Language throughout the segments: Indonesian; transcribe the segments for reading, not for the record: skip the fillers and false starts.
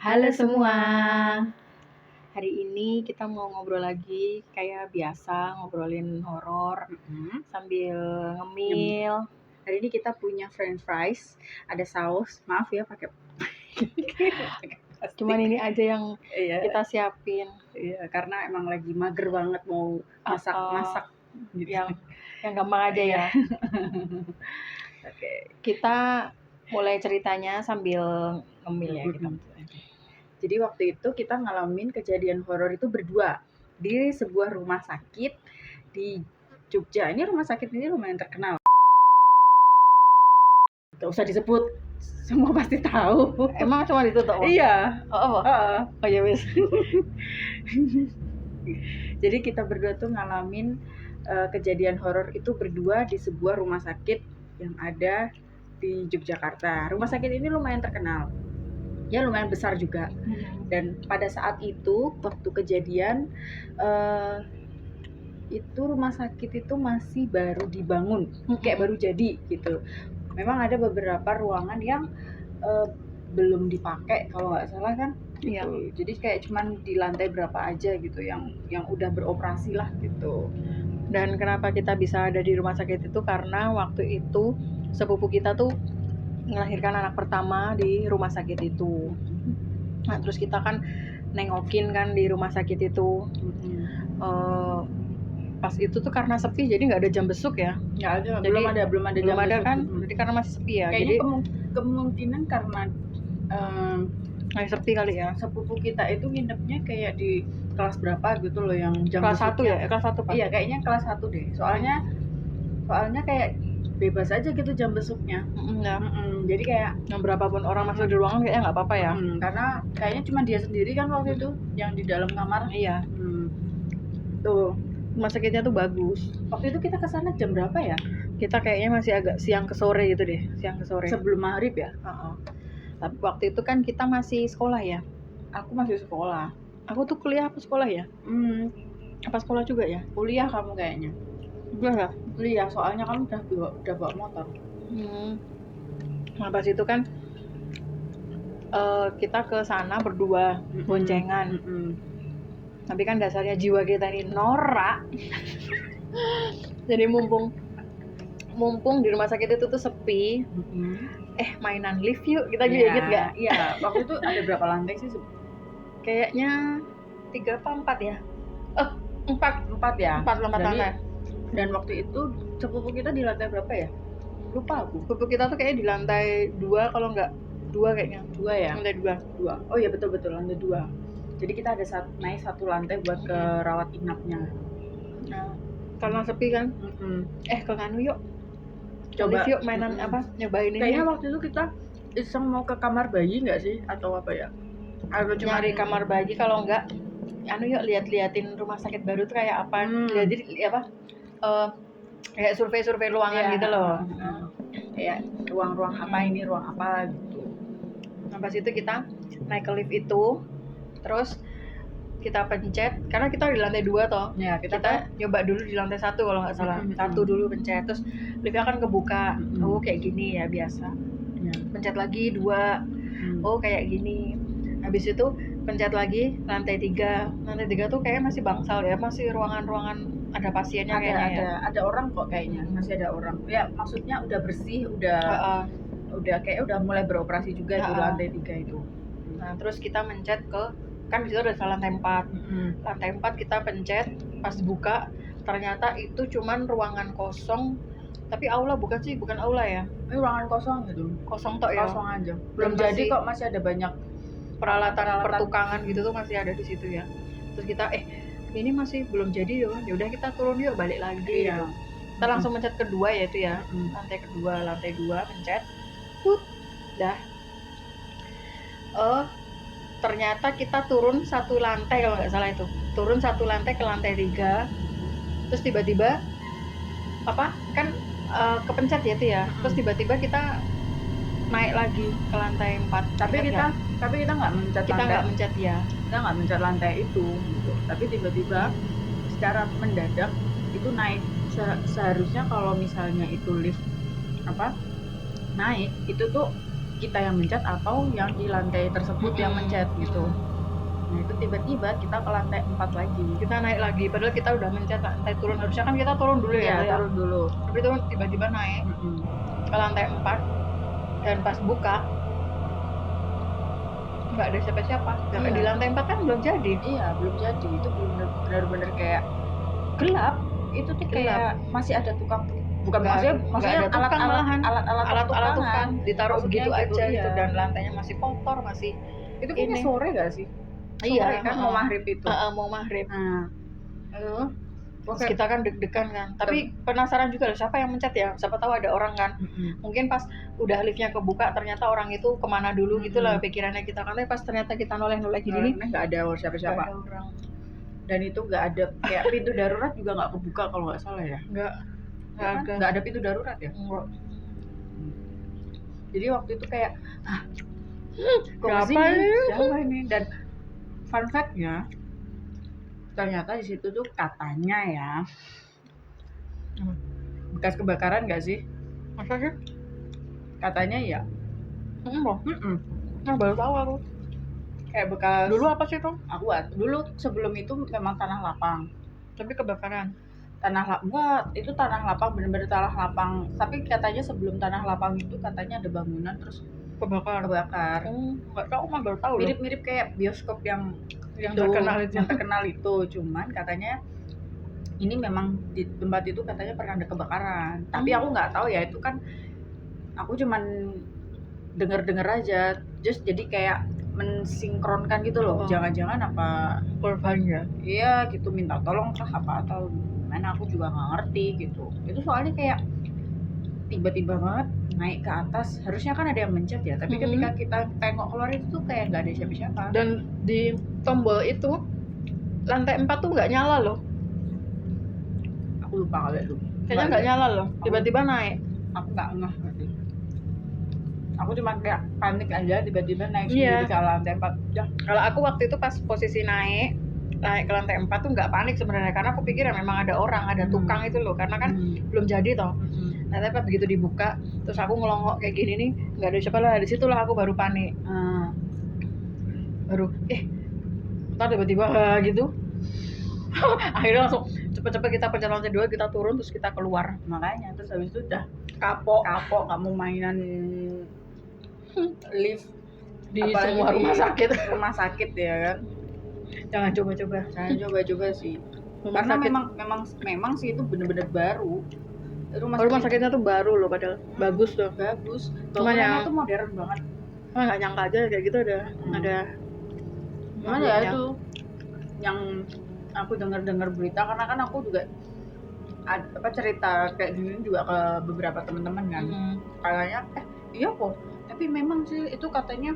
Halo semua. Hari ini kita mau ngobrol lagi kayak biasa, ngobrolin horor sambil ngemil. Hari ini kita punya french fries, ada saus. Maaf ya pakai Cuman ini aja yang iya, kita siapin. iya, karena emang lagi mager banget mau masak gitu. Yang gampang aja ya. Oke. Kita mulai ceritanya sambil ngemil ya kita. Jadi waktu itu kita ngalamin kejadian horor itu berdua di sebuah rumah sakit di Jogja. Ini rumah sakit ini lumayan terkenal. Gak usah disebut, semua pasti tahu. Emang cuma ditutup? Iya. Oh ya wis. Jadi kita berdua tuh ngalamin kejadian horor itu berdua di sebuah rumah sakit yang ada di Yogyakarta. Rumah sakit ini lumayan terkenal, ya lumayan besar juga. Dan pada saat itu waktu kejadian itu rumah sakit itu masih baru dibangun, kayak baru jadi gitu. Memang ada beberapa ruangan yang belum dipakai kalau nggak salah kan. Iya. Jadi kayak cuman di lantai berapa aja gitu yang udah beroperasi lah gitu. Dan kenapa kita bisa ada di rumah sakit itu karena waktu itu sepupu kita tuh melahirkan anak pertama di rumah sakit itu. Nah terus kita kan nengokin kan di rumah sakit itu. Pas itu tuh karena sepi jadi nggak ada jam besuk ya. Nggak ada, jadi, belum ada jam besuk kan. Jadi karena masih sepi ya. Kayaknya jadi kemungkinan karena sepi kali ya. Sepupu kita itu nginepnya kayak di kelas berapa gitu loh yang jam kelas 1 ya? Kelas 1 Pak? Iya kayaknya kelas 1 deh. Soalnya kayak bebas aja gitu jam besuknya. Jadi kayak berapapun orang masuk di ruangan kayaknya nggak apa-apa ya. Karena kayaknya cuma dia sendiri kan waktu itu yang di dalam kamar. Iya. Tuh rumah sakitnya tuh bagus. Waktu itu kita kesana jam berapa ya? Kita kayaknya masih agak siang ke sore gitu deh. Siang ke sore. Sebelum maghrib ya? Tapi waktu itu kan kita masih sekolah ya. Aku masih sekolah. Aku tuh kuliah apa sekolah ya? Apa sekolah juga ya? Kuliah kamu kayaknya. Kuliah ya? Kuliah, soalnya kamu udah bawa motor. Nah pas itu kan kita ke sana berdua boncengan. Tapi kan dasarnya jiwa kita ini norak. Jadi mumpung di rumah sakit itu tuh sepi. Mainan lift yuk, kita juga inget gak? Iya, waktu itu ada berapa lantai sih? Kayaknya 3 apa 4 ya? 4 ya? 4 lantai. Dan waktu itu sepupu kita di lantai berapa ya? Lupa aku. Sepupu kita tuh kayaknya di lantai 2 kalau nggak 2 kayaknya. 2 ya? Lantai 2. Oh iya betul lantai 2. Jadi kita ada naik 1 lantai buat ke rawat inapnya. Nah, karena sepi kan? Ke Kanu yuk. Coba yuk mainan apa? Nyobain ini. Kayaknya waktu itu kita iseng mau ke kamar bayi nggak sih? Atau apa ya? Atau cuma nyari kamar bayi, kalau nggak yuk lihat-lihatin rumah sakit baru tuh kayak apa. Jadi apa? Kayak survei ruangan gitu loh. Kayak ruang-ruang apa ini, ruang apa gitu. Nah pas itu kita naik ke lift itu, terus kita pencet, karena kita di lantai 2 toh. Ya, kita nyoba dulu di lantai 1 kalau nggak salah. 1 dulu pencet, terus liftnya kan kebuka. Oh kayak gini ya biasa. Pencet lagi 2. Oh kayak gini. Habis itu pencet lagi lantai 3. Lantai 3 tuh kayaknya masih bangsal ya, masih ruangan-ruangan ada pasiennya kayaknya. Ada orang kok kayaknya, masih ada orang. Ya maksudnya udah bersih, udah kayak udah mulai beroperasi juga di lantai 3 itu. Nah terus kita mencet ke, kan disitu ada lantai 4. Lantai 4 kita pencet, pas buka ternyata itu cuman ruangan kosong. Tapi aula bukan aula ya. Ini ruangan kosong gitu. Kosong tok ya. Kosong aja. Belum jadi kok, masih ada banyak peralatan pertukangan gitu tuh masih ada di situ ya. Terus kita ini masih belum jadi ya udah kita turun yuk, balik lagi. Gitu. Kita langsung mencet kedua ya itu ya. Lantai 2 pencet. Dah. Ternyata kita turun 1 lantai kalau nggak salah itu. Turun 1 lantai ke lantai 3. Terus tiba-tiba kan kepencet ya itu ya. Terus tiba-tiba kita naik lagi ke lantai 4. Tapi kita nggak mencet lantai. Kita nggak mencet ya. Kita nggak mencet lantai itu. Gitu. Tapi tiba-tiba secara mendadak itu naik. Seharusnya kalau misalnya itu lift naik itu tuh kita yang mencet atau yang di lantai tersebut yang mencet gitu. Nah itu tiba-tiba kita ke lantai 4 lagi. Kita naik lagi, padahal kita udah mencet lantai turun. Harusnya kan kita turun dulu ya. Iya, turun dulu. Tapi itu tiba-tiba naik ke lantai 4 dan pas buka nggak ada siapa-siapa. Sampai di lantai 4 kan belum jadi. Iya, belum jadi. Itu benar-benar kayak gelap. Itu tuh kayak masih ada tukang, bukan maksudnya alat-alat tukang ditaruh begitu gitu, aja gitu, dan lantainya masih kotor, masih itu kayaknya sore gak sih? Iya kan mau maghrib itu. Mau maghrib. Terus Oke. kita kan deg-degan kan, tapi penasaran juga loh siapa yang mencet ya, siapa tahu ada orang kan. Mungkin pas udah liftnya kebuka ternyata orang itu kemana dulu gitu lah pikirannya kita kan. Tapi pas ternyata kita noleh-noleh gini nggak ada siapa-siapa. Dan itu nggak ada kayak pintu darurat juga nggak kebuka kalau nggak salah ya. Nggak ada pintu darurat ya. Enggak. Jadi waktu itu kayak siapa ini? Dan fun fact-nya ternyata di situ tuh katanya ya bekas kebakaran nggak sih? Masa sih? Katanya ya. Nah, baru tahu aku. Kayak bekas. Dulu apa sih tuh? Dulu sebelum itu memang tanah lapang. Tapi kebakaran. Itu tanah lapang, benar-benar tanah lapang. Tapi katanya sebelum tanah lapang itu katanya ada bangunan terus kebakar. Nggak tahu, mah baru tahu. Mirip-mirip kayak bioskop yang terkenal itu. Cuman katanya ini memang di tempat itu katanya pernah ada kebakaran. Tapi aku nggak tahu ya, itu kan aku cuman dengar aja. Just jadi kayak mensinkronkan gitu loh. Jangan-jangan apa korbannya? Iya gitu, minta tolong kah apa atau gimana, aku juga nggak ngerti gitu. Itu soalnya kayak tiba-tiba banget naik ke atas, harusnya kan ada yang mencet ya, tapi ketika kita tengok keluar itu tuh kayak nggak ada siapa-siapa. Dan di tombol itu lantai 4 tuh nggak nyala loh. Aku lupa kali itu. Kayaknya nggak nyala loh, tiba-tiba naik. Aku nggak ngeh berarti. Aku cuma kayak panik aja, tiba-tiba naik sendiri ke lantai 4. Ya. Kalau aku waktu itu pas posisi naik ke lantai 4 tuh nggak panik sebenarnya, karena aku pikir ya memang ada orang, ada tukang itu loh, karena kan belum jadi toh. Nah, tapi pas begitu dibuka, terus aku ngelongok kayak gini nih, nggak ada siapa lah, di situ lah aku baru panik. Baru ntar tiba-tiba gitu. Akhirnya langsung cepet-cepet kita pencet lantai 2, kita turun, terus kita keluar. Makanya terus habis itu udah kapok nggak mau mainan lift di semua rumah sakit ya kan. Jangan coba-coba sih. Karena memang sih itu bener-bener baru. Rumah sakitnya tuh baru loh, padahal bagus. Cuma yang itu modern banget. Nggak nyangka aja kayak gitu ada. Gimana ya itu yang aku dengar berita, karena kan aku juga cerita kayak gini juga ke beberapa teman-teman kan. Kayaknya iya kok. Tapi memang sih itu katanya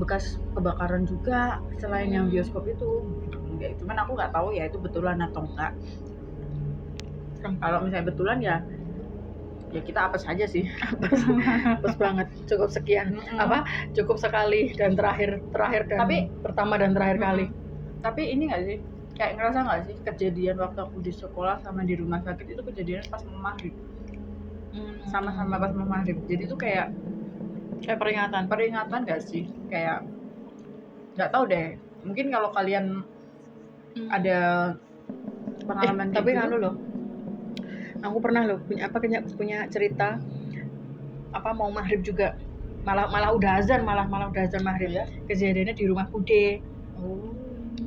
bekas kebakaran juga selain yang bioskop itu. Ya, cuman aku nggak tahu ya itu betulan atau enggak. Kalau misalnya betulan ya kita apes aja sih. Apes banget. Cukup sekian. Cukup sekali dan terakhir dan tapi pertama dan terakhir kali. Tapi ini nggak sih, kayak ngerasa nggak sih kejadian waktu aku di sekolah sama di rumah sakit itu kejadian pas mau maghrib. Sama-sama pas mau maghrib. Jadi itu kayak peringatan nggak sih? Kayak nggak tahu deh. Mungkin kalau kalian ada pengalaman tapi kan loh, aku pernah loh punya cerita mau maghrib juga, malah udah azan maghrib ya. Kejadiannya di rumah Bude.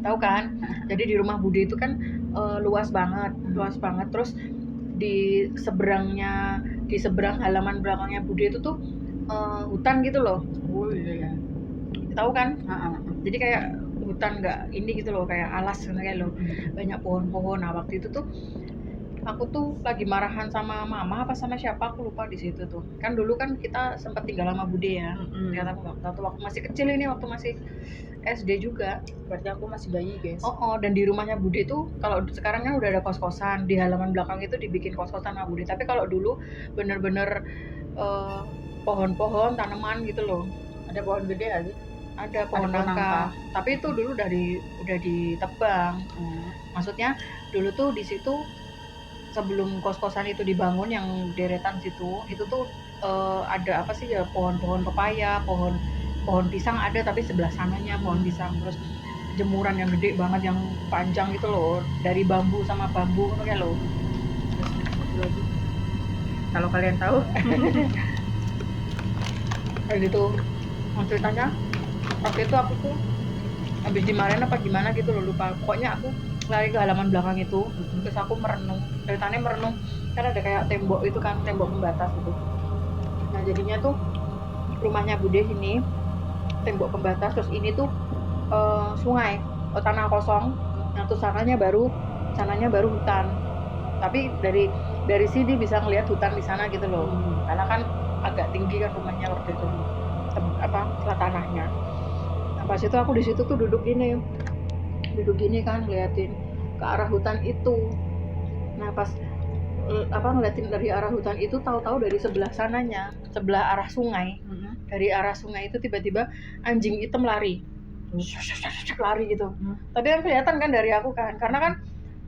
Tahu kan? Jadi di rumah Bude itu kan luas banget. Terus di seberang halaman belakangnya Bude itu tuh hutan gitu loh. Iya. Tahu kan? Jadi kayak hutan nggak ini gitu loh, kayak alas kayak loh, banyak pohon-pohon. Nah waktu itu tuh aku tuh lagi marahan sama mama apa sama siapa, aku lupa. Di situ tuh kan dulu kan kita sempat tinggal sama Bude ya. Ternyata waktu masih kecil ini, waktu masih SD juga, berarti aku masih bayi guys. Dan di rumahnya Bude tuh kalau sekarang kan udah ada kos-kosan, di halaman belakang itu dibikin kos-kosan sama Bude. Tapi kalau dulu bener-bener pohon-pohon, tanaman gitu loh. Ada pohon gede aja. Ada pohon nangka. Tapi itu dulu udah ditebang. Maksudnya dulu tuh di situ sebelum kos-kosan itu dibangun yang deretan situ, itu tuh ada apa sih ya, pohon-pohon pepaya, pohon pisang ada, tapi sebelah sananya pohon pisang. Terus jemuran yang gede banget yang panjang gitu loh, dari bambu sama bambu kayak loh. Terus kalau kalian tahu kayak gitu. Ceritanya waktu itu aku tuh habis dimarahin apa gimana gitu loh, lupa. Pokoknya aku lari ke halaman belakang itu, terus aku merenung. Ceritanya merenung kan ada kayak tembok itu kan, tembok pembatas gitu. Nah jadinya tuh rumahnya Bude sini tembok pembatas, terus ini tuh sungai, tanah kosong. Nah terus sananya baru hutan. Tapi dari sini bisa ngelihat hutan di sana gitu loh. Karena kan agak tinggi kan rumahnya waktu itu, tanahnya. Nah pas itu aku di situ tuh duduk gini kan, ngeliatin ke arah hutan itu. Nah pas ngeliatin dari arah hutan itu, tahu-tahu dari sebelah sananya, sebelah arah sungai, dari arah sungai itu tiba-tiba anjing hitam lari gitu. Tadi kan kelihatan kan dari aku kan, karena kan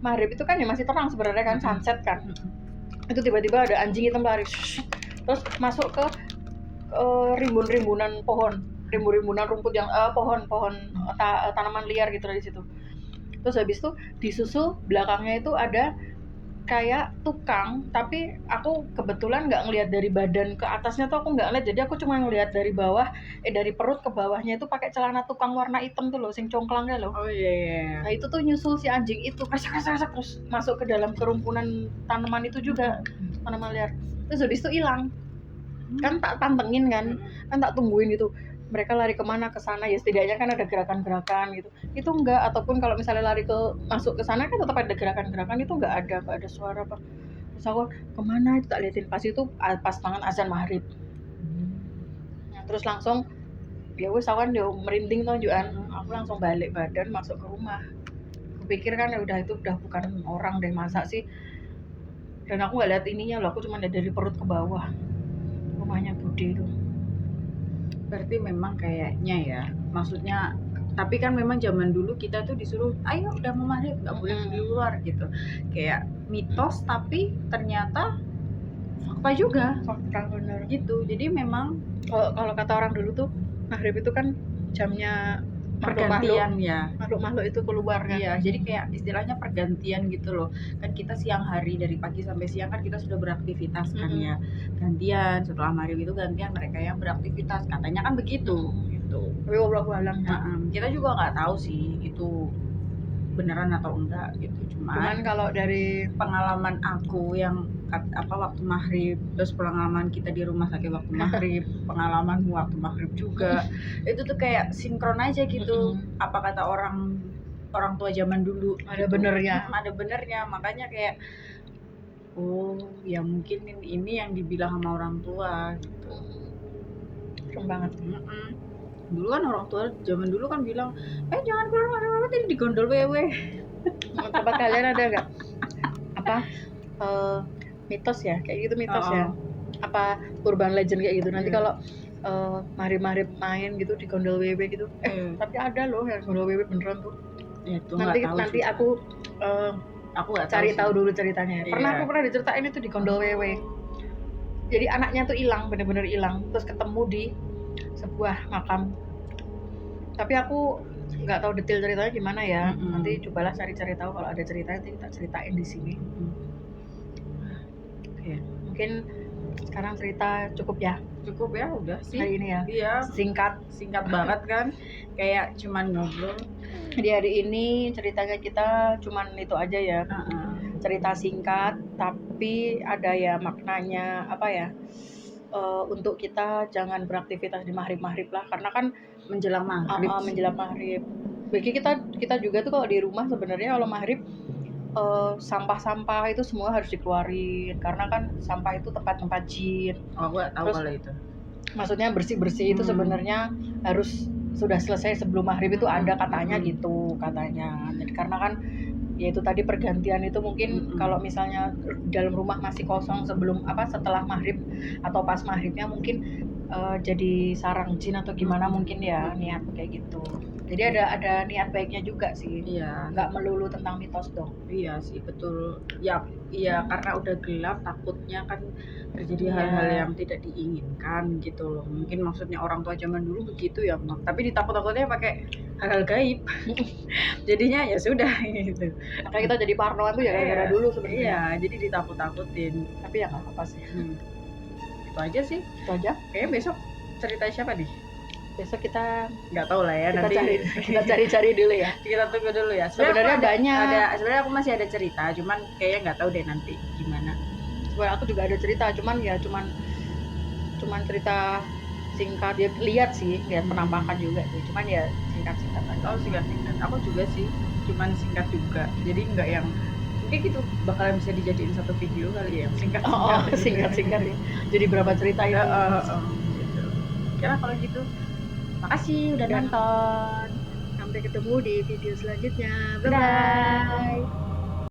maghrib itu kan ya masih terang sebenarnya kan, sunset kan. Itu tiba-tiba ada anjing hitam lari terus masuk ke rimbun-rimbunan rumput yang tanaman liar gitu di situ. Terus habis itu disusul belakangnya itu ada kayak tukang, tapi aku kebetulan nggak ngelihat dari badan ke atasnya tuh, aku nggak ngeliat, jadi aku cuma ngelihat dari bawah, dari perut ke bawahnya itu pakai celana tukang warna hitam tuh loh, sing congklangnya loh. Oh iya. Nah itu tuh nyusul si anjing itu, kresek terus masuk ke dalam kerumpunan tanaman itu juga, tanaman liar. Terus habis itu hilang. Kan tak pantengin kan tak tungguin gitu. Mereka lari kemana, ke sana ya, setidaknya kan ada gerakan-gerakan gitu. Itu enggak, ataupun kalau misalnya lari masuk ke sana kan tetap ada gerakan-gerakan, itu enggak ada suara apa. Terus aku kemana itu tak liatin, pas itu pas banget azan maghrib. Nah, terus langsung ya wes awan dia merinding tunjukan, aku langsung balik badan masuk ke rumah. Aku pikir kan ya udah, itu udah bukan orang deh, masa sih. Dan aku nggak lihat ininya loh, aku cuma lihat dari perut ke bawah rumahnya Bude itu. Berarti memang kayaknya ya, maksudnya, tapi kan memang zaman dulu kita tuh disuruh ayo udah mau maghrib nggak boleh di luar gitu, kayak mitos, tapi ternyata fakta juga, fakta bener gitu. Jadi memang kalau kata orang dulu tuh maghrib itu kan jamnya pergantian ya, makhluk itu keluar kan. Iya, jadi kayak istilahnya pergantian gitu loh. Kan kita siang hari, dari pagi sampai siang kan kita sudah beraktivitas kan ya. Gantian setelah maghrib itu gantian mereka yang beraktivitas. Katanya kan begitu gitu. Tapi wallahu alam ya. Kita juga nggak tahu sih itu beneran atau enggak gitu. Cuman kalau dari pengalaman aku yang waktu maghrib, terus pengalaman kita di rumah sakit waktu maghrib, pengalamanmu waktu maghrib juga, itu tuh kayak sinkron aja gitu. Apa kata orang tua zaman dulu, ada gitu. benernya. Ada benernya, makanya kayak oh ya mungkin ini yang dibilang sama orang tua gitu. Serem banget. Dulu kan orang tua zaman dulu kan bilang jangan keluar malam-malam, tadi digondol wewe. Tempat kalian ada nggak apa mitos ya kayak gitu, mitos ya, apa urban legend kayak gitu, nanti kalau maghrib main gitu di gondol wewe gitu, tapi ada loh yang gondol wewe beneran tuh. Itu nanti aku nggak cari tahu dulu ceritanya. Aku pernah diceritain itu di gondol wewe. Jadi anaknya tuh hilang, bener-bener hilang, terus ketemu di sebuah makam. Tapi aku nggak tahu detail ceritanya gimana ya. Nanti cobalah cari-cari tahu, kalau ada ceritanya nanti kita ceritain di sini. Oke. Mungkin sekarang cerita cukup ya udah sih hari ini ya. Iya, singkat banget kan, kayak cuman ngobrol. Di hari ini ceritanya kita cuman itu aja ya. Cerita singkat tapi ada ya maknanya, apa ya, untuk kita jangan beraktivitas di maghrib lah, karena kan menjelang maghrib. Bagi kita juga tuh kalau di rumah sebenarnya kalau maghrib sampah-sampah itu semua harus dikeluarin, karena kan sampah itu tempat jin. Aku nggak tahu kalau itu. Maksudnya bersih itu sebenarnya harus sudah selesai sebelum maghrib itu, ada katanya gitu katanya. Jadi karena kan ya itu tadi pergantian itu mungkin kalau misalnya dalam rumah masih kosong setelah maghrib atau pas maghribnya, mungkin jadi sarang jin atau gimana mungkin ya, niat kayak gitu. Jadi ada niat baiknya juga sih, Iya, nggak melulu tentang mitos dong. iya sih betul. Ya, iya karena udah gelap takutnya kan terjadi Iya. hal-hal yang tidak diinginkan gitu loh. Mungkin maksudnya orang tua zaman dulu begitu ya, Mak. Tapi ditakut-takutnya pakai hal-hal gaib. Jadinya ya sudah gitu. Makanya kita jadi parnoan tuh ya gara-gara dulu sebenarnya. Iya, jadi ditakut-takutin. Tapi ya nggak apa-apa sih. Itu aja sih. Itu aja. Kayaknya besok cerita siapa nih? Besok kita Nggak tahu lah ya. kita cari dulu ya. Kita tunggu dulu ya. Sebenarnya banyak. Sebenarnya aku masih ada cerita, cuman kayaknya nggak tahu deh nanti gimana. Sebenarnya aku juga ada cerita, cuman cerita singkat. Ya lihat sih, lihat penampakan juga sih. Cuman ya singkat-singkat aja. Oh singkat-singkat. Aku juga sih, cuman singkat juga. Jadi nggak yang mungkin gitu bakalan bisa dijadiin satu video kali ya, singkat. Oh, singkat-singkat ya. Jadi berapa cerita itu? Gitu. Kira kalau gitu. Makasih udah nonton. Sampai ketemu di video selanjutnya. Dadah. Bye.